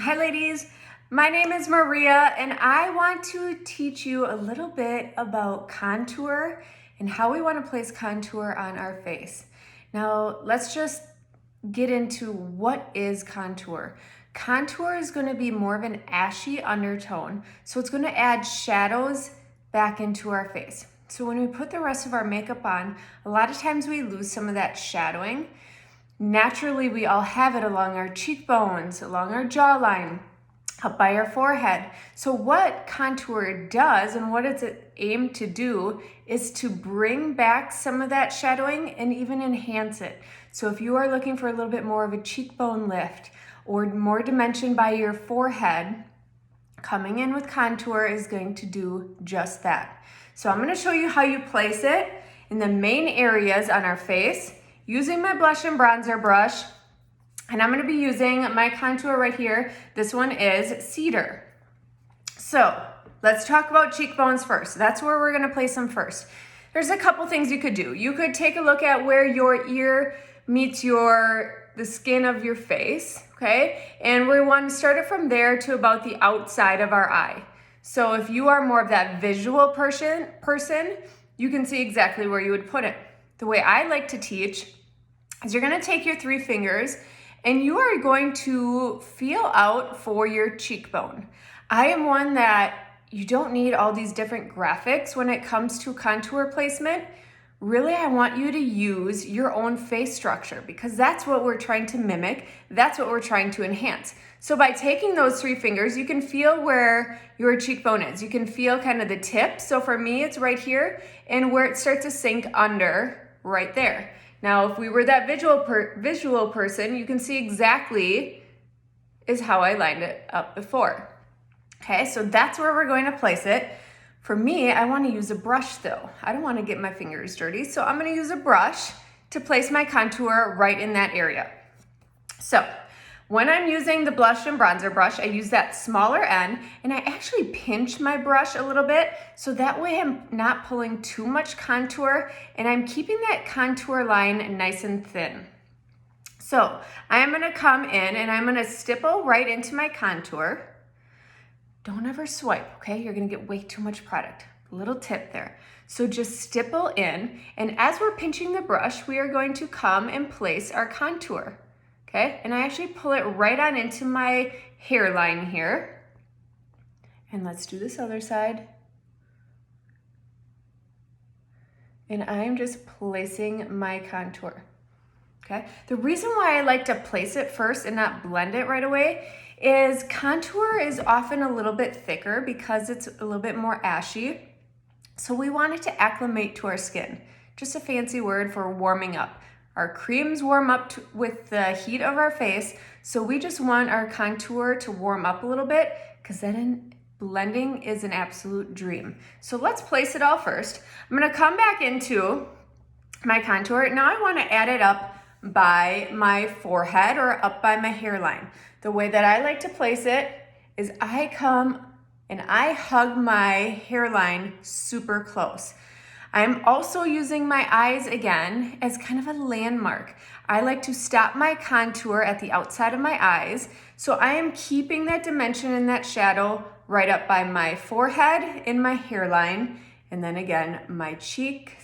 Hi ladies, my name is Maria and I want to teach you a little bit about contour and how we want to place contour on our face. Now let's just get into what is contour. Contour is going to be more of an ashy undertone, so it's going to add shadows back into our face. So when we put the rest of our makeup on, a lot of times we lose some of that shadowing. Naturally, we all have it along our cheekbones, along our jawline, up by our forehead. So what contour does and what it's aimed to do is to bring back some of that shadowing and even enhance it. So if you are looking for a little bit more of a cheekbone lift or more dimension by your forehead, coming in with contour is going to do just that. So I'm going to show you how you place it in the main areas on our face using my blush and bronzer brush. And I'm going to be using my contour right here. This one is Cedar. So let's talk about cheekbones first. That's where we're going to place them first. There's a couple things you could do. You could take a look at where your ear meets the skin of your face, okay? And we want to start it from there to about the outside of our eye. So if you are more of that visual person, you can see exactly where you would put it. The way I like to teach is you're going to take your 3 fingers and you are going to feel out for your cheekbone. I am one that you don't need all these different graphics when it comes to contour placement. Really, I want you to use your own face structure because that's what we're trying to mimic. That's what we're trying to enhance. So by taking those 3 fingers, you can feel where your cheekbone is. You can feel kind of the tip. So for me, it's right here and where it starts to sink under right there. Now, if we were that visual person, you can see exactly is how I lined it up before. Okay, so that's where we're going to place it. For me, I want to use a brush though. I don't want to get my fingers dirty, so I'm going to use a brush to place my contour right in that area. So when I'm using the blush and bronzer brush, I use that smaller end and I actually pinch my brush a little bit so that way I'm not pulling too much contour and I'm keeping that contour line nice and thin. So I'm going to come in and I'm going to stipple right into my contour. Don't ever swipe, okay? You're going to get way too much product. Little tip there. So just stipple in, and as we're pinching the brush, we are going to come and place our contour. Okay, and I actually pull it right on into my hairline here. And let's do this other side. And I'm just placing my contour. Okay, the reason why I like to place it first and not blend it right away is contour is often a little bit thicker because it's a little bit more ashy. So we want it to acclimate to our skin. Just a fancy word for warming up. Our creams warm up with the heat of our face, so we just want our contour to warm up a little bit because then blending is an absolute dream. So let's place it all first. I'm going to come back into my contour. Now I want to add it up by my forehead or up by my hairline. The way that I like to place it is I come and I hug my hairline super close. I'm also using my eyes again as kind of a landmark. I like to stop my contour at the outside of my eyes. So I am keeping that dimension and that shadow right up by my forehead and my hairline. And then again, my cheek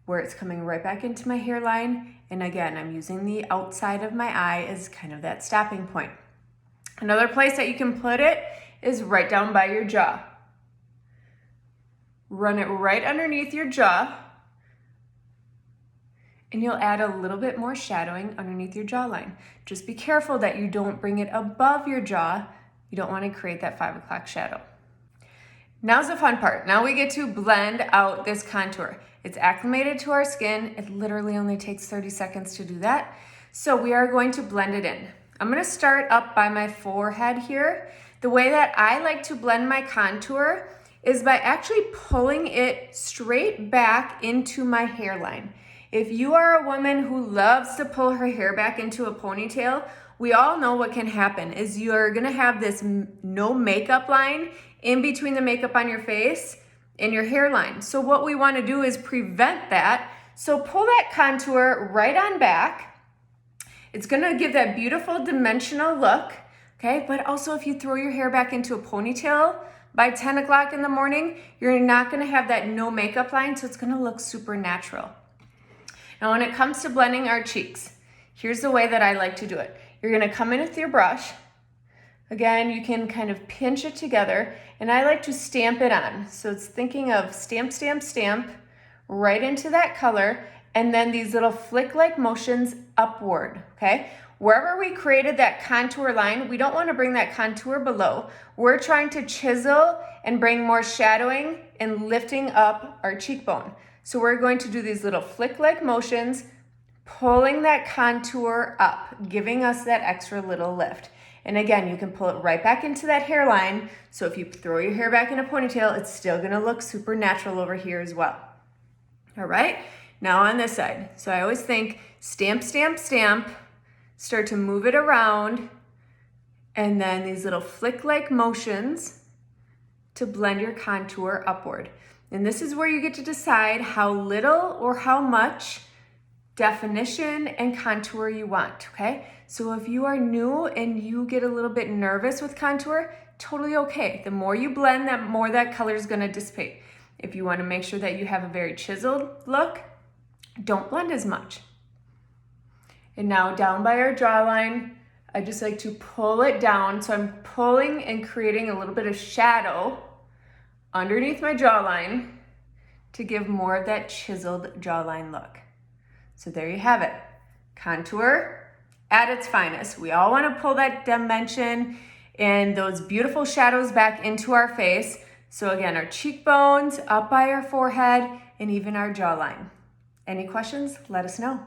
where it's coming right back into my hairline. And again, I'm using the outside of my eye as kind of that stopping point. Another place that you can put it is right down by your jaw. Run it right underneath your jaw, and you'll add a little bit more shadowing underneath your jawline. Just be careful that you don't bring it above your jaw. You don't want to create that 5 o'clock shadow. Now's the fun part. Now we get to blend out this contour. It's acclimated to our skin. It literally only takes 30 seconds to do that. So we are going to blend it in. I'm going to start up by my forehead here. The way that I like to blend my contour is by actually pulling it straight back into my hairline. If you are a woman who loves to pull her hair back into a ponytail, we all know what can happen is you're gonna have this no makeup line in between the makeup on your face and your hairline. So what we wanna do is prevent that. So pull that contour right on back. It's gonna give that beautiful dimensional look. okay? But also if you throw your hair back into a ponytail by 10 o'clock in the morning, you're not gonna have that no makeup line, so it's gonna look super natural. Now when it comes to blending our cheeks, here's the way that I like to do it. You're gonna come in with your brush. Again, you can kind of pinch it together, and I like to stamp it on. So it's thinking of stamp, stamp, stamp, right into that color, and then these little flick-like motions upward, okay? Wherever we created that contour line, we don't want to bring that contour below. We're trying to chisel and bring more shadowing and lifting up our cheekbone. So we're going to do these little flick-like motions, pulling that contour up, giving us that extra little lift. And again, you can pull it right back into that hairline. So if you throw your hair back in a ponytail, it's still gonna look super natural over here as well. All right, now on this side. So I always think stamp, stamp, stamp, start to move it around, and then these little flick-like motions to blend your contour upward. And this is where you get to decide how little or how much definition and contour you want, okay? So if you are new and you get a little bit nervous with contour, totally okay. The more you blend, the more that color is gonna dissipate. If you wanna make sure that you have a very chiseled look, don't blend as much. And now down by our jawline, I just like to pull it down. So I'm pulling and creating a little bit of shadow underneath my jawline to give more of that chiseled jawline look. So there you have it. Contour at its finest. We all want to pull that dimension and those beautiful shadows back into our face. So again, our cheekbones, up by our forehead, and even our jawline. Any questions? Let us know.